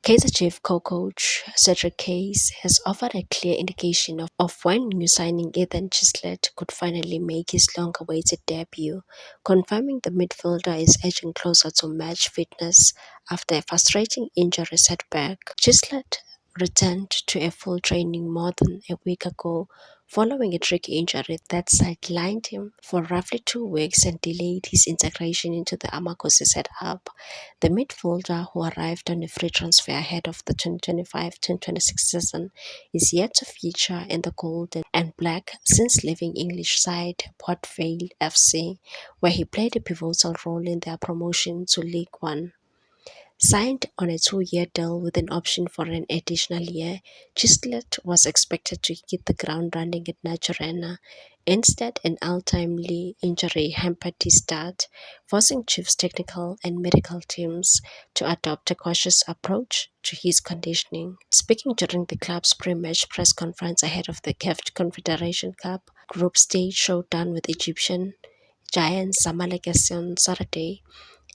Kaizer Chief co-coach Cedric Case has offered a clear indication of when new signing Ethan Chislett could finally make his long-awaited debut, confirming the midfielder is edging closer to match fitness after a frustrating injury setback. Chislett returned to a full training more than a week ago following a tricky injury that sidelined him for roughly 2 weeks and delayed his integration into the Amakosi setup. The midfielder, who arrived on a free transfer ahead of the 2025-2026 season, is yet to feature in the gold and black since leaving English side Port Vale FC, where he played a pivotal role in their promotion to League One. Signed on a 2-year deal with an option for an additional year, Chislett was expected to hit the ground running at Naturena. Instead, an untimely injury hampered his start, forcing Chiefs technical and medical teams to adopt a cautious approach to his conditioning. Speaking during the club's pre-match press conference ahead of the CAF Confederation Cup group stage showdown with Egyptian giants Zamalek on Saturday,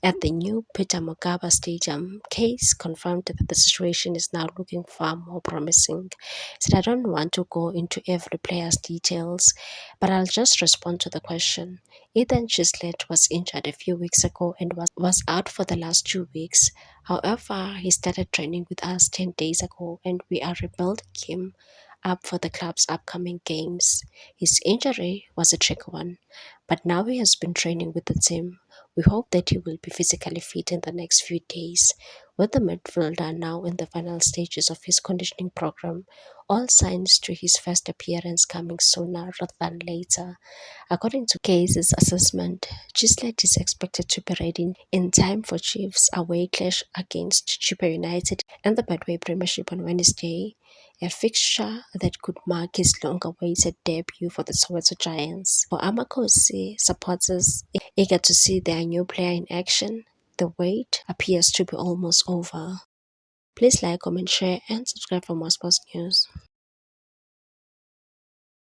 at the new Peter Mokaba Stadium, Case confirmed that the situation is now looking far more promising. He said, "I don't want to go into every player's details, but I'll just respond to the question. Ethan Chislett was injured a few weeks ago and was out for the last 2 weeks. However, he started training with us 10 days ago and we are rebuilding him up for the club's upcoming games. His injury was a tricky one, but now he has been training with the team. We hope that he will be physically fit in the next few days." With the midfielder now in the final stages of his conditioning program, all signs to his first appearance coming sooner rather than later. According to Case's assessment, Chislett is expected to be ready in time for Chiefs' away clash against Chippa United and the Betway Premiership on Wednesday, a fixture that could mark his long-awaited debut for the Soweto Giants. For Amakosi supporters eager to see their new player in action, the wait appears to be almost over. Please like, comment, share, and subscribe for more sports news.